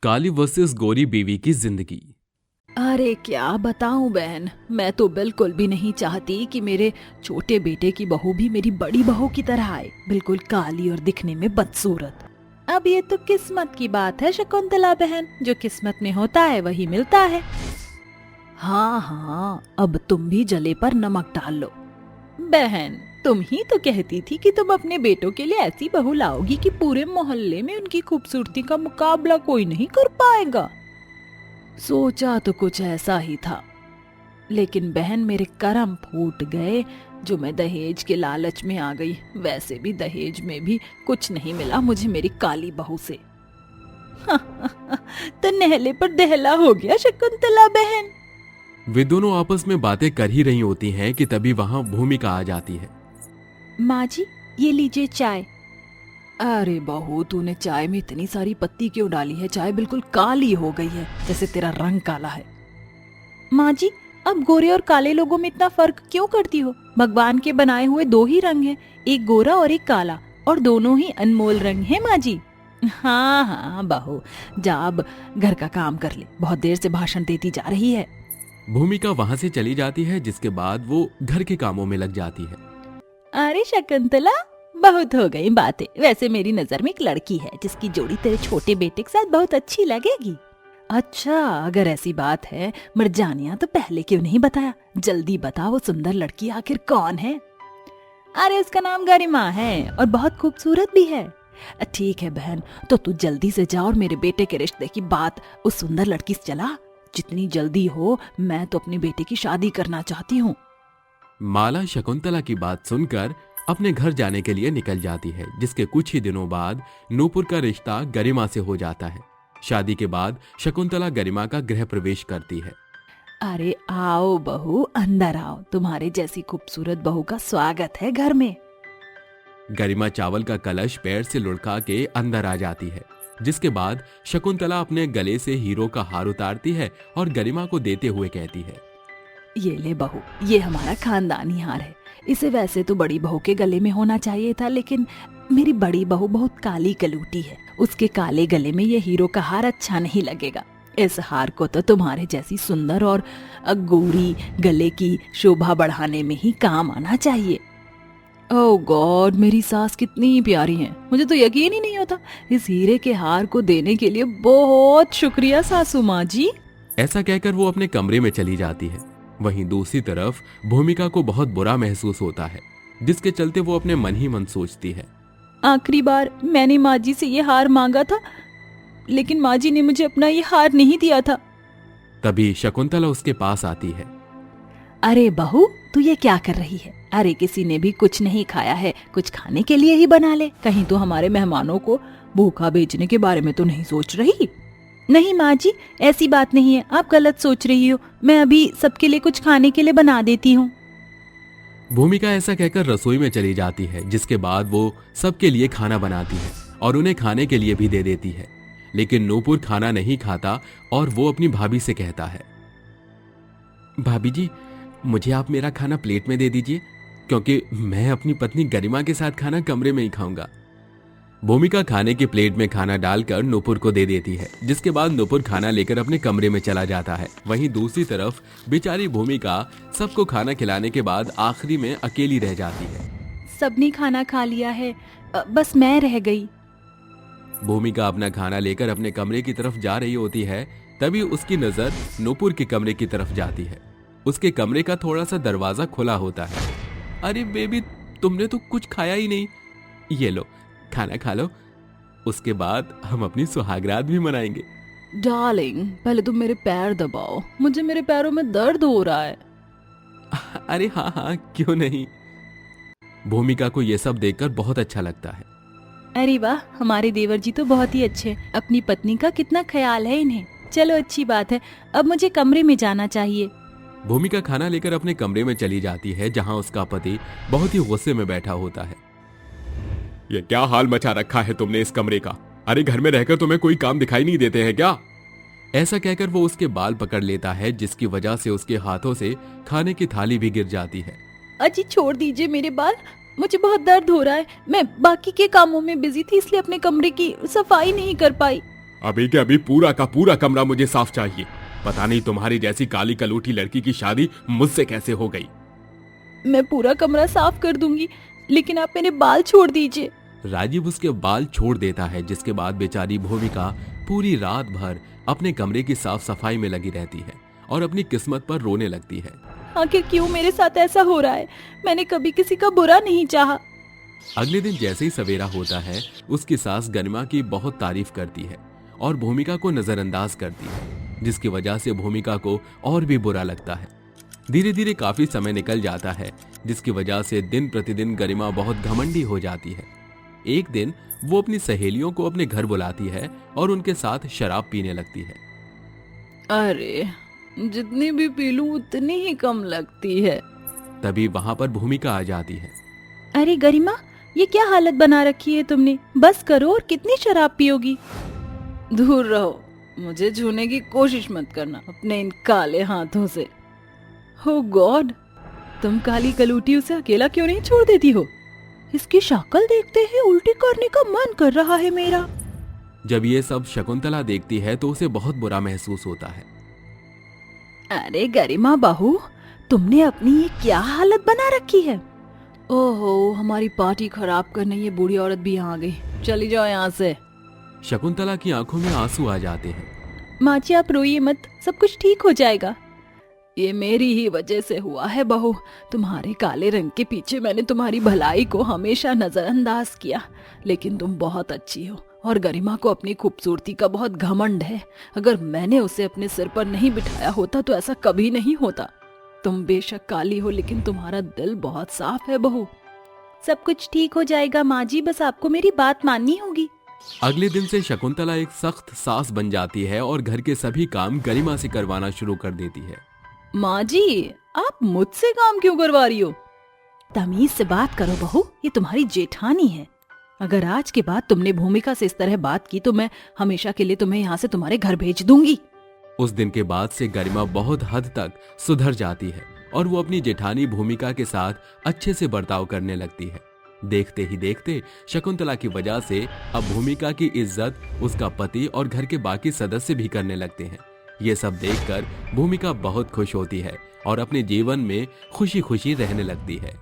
काली versus गोरी बीवी की जिंदगी। अरे क्या बताऊं बहन, मैं तो बिल्कुल भी नहीं चाहती कि मेरे छोटे बेटे की बहू भी मेरी बड़ी बहू की तरह आए, बिल्कुल काली और दिखने में बदसूरत। अब ये तो किस्मत की बात है शकुंतला बहन, जो किस्मत में होता है वही मिलता है। हाँ हाँ, अब तुम भी जले पर नमक डाल लो। बहन, तुम ही तो कहती थी कि तुम अपने बेटों के लिए ऐसी बहू लाओगी कि पूरे मोहल्ले में उनकी खूबसूरती का मुकाबला कोई नहीं कर पाएगा। सोचा तो कुछ ऐसा ही था, लेकिन बहन मेरे करम फूट गए जो मैं दहेज के लालच में आ गई। वैसे भी दहेज में भी कुछ नहीं मिला मुझे मेरी काली बहू से। तो नहले पर दहला हो गया शकुंतला बहन। वे दोनों आपस में बातें कर ही रही होती हैं कि तभी वहां भूमिका आ जाती है। माँ जी, ये लीजिए चाय। अरे बहू, तूने चाय में इतनी सारी पत्ती क्यों डाली है? चाय बिल्कुल काली हो गई है, जैसे तेरा रंग काला है। माँ जी, अब गोरे और काले लोगों में इतना फर्क क्यों करती हो? भगवान के बनाए हुए दो ही रंग हैं, एक गोरा और एक काला, और दोनों ही अनमोल रंग हैं माँ जी। हाँ हाँ बहू, जा अब घर का काम कर ले, बहुत देर से भाषण देती जा रही है। भूमिका वहां से चली जाती है, जिसके बाद वो घर के कामों में लग जाती है। अरे शकुंतला, बहुत हो गई बातें। वैसे मेरी नजर में एक लड़की है जिसकी जोड़ी तेरे छोटे बेटे के साथ बहुत अच्छी लगेगी। अच्छा, अगर ऐसी बात है मर्जानिया, तो पहले क्यों नहीं बताया? जल्दी बता, वो सुंदर लड़की आखिर कौन है? अरे उसका नाम गरिमा है और बहुत खूबसूरत भी है। ठीक है बहन, तो तू जल्दी से जा और मेरे बेटे के रिश्ते की बात उस सुंदर लड़की से चला। जितनी जल्दी हो, मैं तो अपने बेटे की शादी करना चाहती हूँ। माला शकुंतला की बात सुनकर अपने घर जाने के लिए निकल जाती है, जिसके कुछ ही दिनों बाद नूपुर का रिश्ता गरिमा से हो जाता है। शादी के बाद शकुंतला गरिमा का गृह प्रवेश करती है। अरे आओ बहू, अंदर आओ, तुम्हारे जैसी खूबसूरत बहू का स्वागत है घर में। गरिमा चावल का कलश पैर से लुढ़का के अंदर आ जाती है, जिसके बाद शकुंतला अपने गले से हीरो का हार उतारती है और गरिमा को देते हुए कहती है, ये ले बहू, ये हमारा खानदानी हार है। इसे वैसे तो बड़ी बहू के गले में होना चाहिए था, लेकिन मेरी बड़ी बहू बहुत काली कलूटी है, उसके काले गले में ये हीरो का हार अच्छा नहीं लगेगा। इस हार को तो तुम्हारे जैसी सुंदर और गोरी गले की शोभा बढ़ाने में ही काम आना चाहिए। ओह गॉड, मेरी सास कितनी प्यारी है, मुझे तो यकीन ही नहीं होता। इस हीरे के हार को देने के लिए बहुत शुक्रिया सासू माँ जी। ऐसा कहकर वो अपने कमरे में चली जाती है। वहीं दूसरी तरफ भूमिका को बहुत बुरा महसूस होता है, जिसके चलते वो अपने मन ही मन सोचती है, आखिरी बार मैंने माँ जी से ये हार मांगा था, लेकिन माँ जी ने मुझे अपना ये हार नहीं दिया था। तभी शकुंतला उसके पास आती है। अरे बहू, तू ये क्या कर रही है? अरे किसी ने भी कुछ नहीं खाया है, कुछ खाने के लिए ही बना ले। कहीं तो हमारे मेहमानों को भूखा भेजने के बारे में तो नहीं सोच रही? नहीं माँ जी, ऐसी बात नहीं है, आप गलत सोच रही हो। मैं अभी सबके लिए कुछ खाने के लिए बना देती हूँ। भूमिका ऐसा कहकर रसोई में चली जाती है, जिसके बाद वो सबके लिए खाना बनाती है और उन्हें खाने के लिए भी दे देती है। लेकिन नूपुर खाना नहीं खाता और वो अपनी भाभी से कहता है, भाभी जी, मुझे आप मेरा खाना प्लेट में दे दीजिए, क्योंकि मैं अपनी पत्नी गरिमा के साथ खाना कमरे में ही खाऊंगा। भूमिका खाने की प्लेट में खाना डालकर नूपुर को दे देती है, जिसके बाद नूपुर खाना लेकर अपने कमरे में चला जाता है। वहीं दूसरी तरफ बेचारी भूमिका सबको खाना खिलाने के बाद आखिरी में अकेली रह जाती है। सबने खाना खा लिया है, बस मैं रह गई। भूमिका अपना खाना लेकर अपने कमरे की तरफ जा रही होती है, तभी उसकी नजर नूपुर के कमरे की तरफ जाती है। उसके कमरे का थोड़ा सा दरवाजा खुला होता है। अरे बेबी, तुमने तो कुछ खाया ही नहीं, ये लो खाना खा लो, उसके बाद हम अपनी सुहागरात भी मनाएंगे। डार्लिंग, पहले तुम मेरे पैर दबाओ, मुझे मेरे पैरों में दर्द हो रहा है। अरे हाँ हाँ, क्यों नहीं। भूमिका को यह सब देखकर बहुत अच्छा लगता है। अरे वाह, हमारे देवर जी तो बहुत ही अच्छे, अपनी पत्नी का कितना ख्याल है इन्हें। चलो अच्छी बात है, अब मुझे कमरे में जाना चाहिए। भूमिका खाना लेकर अपने कमरे में चली जाती है, जहां उसका पति बहुत ही गुस्से में बैठा होता है। ये क्या हाल मचा रखा है तुमने इस कमरे का? अरे घर में रहकर तुम्हें कोई काम दिखाई नहीं देते हैं क्या? ऐसा कहकर वो उसके बाल पकड़ लेता है, जिसकी वजह से उसके हाथों से खाने की थाली भी गिर जाती है। अजी छोड़ दीजिए मेरे बाल, मुझे बहुत दर्द हो रहा है। मैं बाकी के कामों में बिजी थी, इसलिए अपने कमरे की सफाई नहीं कर पाई। अभी के अभी पूरा का पूरा कमरा मुझे साफ चाहिए। पता नहीं तुम्हारी जैसी काली कलूठी लड़की की शादी मुझसे कैसे हो गई। मैं पूरा कमरा साफ कर दूंगी, लेकिन आप मेरे बाल छोड़ दीजिए। राजीव उसके बाल छोड़ देता है, जिसके बाद बेचारी भूमिका पूरी रात भर अपने कमरे की साफ सफाई में लगी रहती है और अपनी किस्मत पर रोने लगती है। आखिर क्यों मेरे साथ ऐसा हो रहा है? मैंने कभी किसी का बुरा नहीं चाहा। अगले दिन जैसे ही सवेरा होता है, उसकी सास गरिमा की बहुत तारीफ करती है और भूमिका को नजरअंदाज करती है, जिसकी वजह से भूमिका को और भी बुरा लगता है। धीरे धीरे काफी समय निकल जाता है, जिसकी वजह से दिन प्रतिदिन गरिमा बहुत घमंडी हो जाती है। एक दिन वो अपनी सहेलियों को अपने घर बुलाती है और उनके साथ शराब पीने लगती है। अरे, जितनी भी पी लूं उतनी ही कम लगती है। तभी वहां पर भूमिका आ जाती है। अरे गरिमा, ये क्या हालत बना रखी है तुमने? बस करो, और कितनी शराब पियोगी? दूर रहो, मुझे छूने की कोशिश मत करना अपने इन काले हाथों से। हो गॉड, तुम काली कलूटी उसे अकेला क्यों नहीं छोड़ देती हो? इसकी शक्ल देखते ही उल्टी करने का मन कर रहा है मेरा। जब ये सब शकुंतला देखती है तो उसे बहुत बुरा महसूस होता है। अरे गरिमा बहू, तुमने अपनी ये क्या हालत बना रखी है? ओहो, हमारी पार्टी खराब करने ये बूढ़ी औरत भी यहाँ आ गई। चली जाओ यहाँ से। शकुंतला की आंखों में आंसू आ जाते हैं। माँ जी, आप रोइए मत, सब कुछ ठीक हो जाएगा। ये मेरी ही वजह से हुआ है बहू। तुम्हारे काले रंग के पीछे मैंने तुम्हारी भलाई को हमेशा नजरअंदाज किया, लेकिन तुम बहुत अच्छी हो और गरिमा को अपनी खूबसूरती का बहुत घमंड है। अगर मैंने उसे अपने सिर पर नहीं बिठाया होता तो ऐसा कभी नहीं होता। तुम बेशक काली हो, लेकिन तुम्हारा दिल बहुत साफ है बहू। सब कुछ ठीक हो जाएगा माँ जी, बस आपको मेरी बात माननी होगी। अगले दिन से शकुंतला एक सख्त सास बन जाती है और घर के सभी काम गरिमा से करवाना शुरू कर देती है। माँ जी, आप मुझसे काम क्यों करवा रही हो? तमीज से बात करो बहू, ये तुम्हारी जेठानी है। अगर आज के बाद तुमने भूमिका से इस तरह बात की तो मैं हमेशा के लिए तुम्हें यहाँ से तुम्हारे घर भेज दूंगी। उस दिन के बाद से गरिमा बहुत हद तक सुधर जाती है और वो अपनी जेठानी भूमिका के साथ अच्छे से बर्ताव करने लगती है। देखते ही देखते शकुंतला की वजह से अब भूमिका की इज्जत उसका पति और घर के बाकी सदस्य भी करने लगते हैं। ये सब देखकर भूमिका बहुत खुश होती है और अपने जीवन में खुशी खुशी रहने लगती है।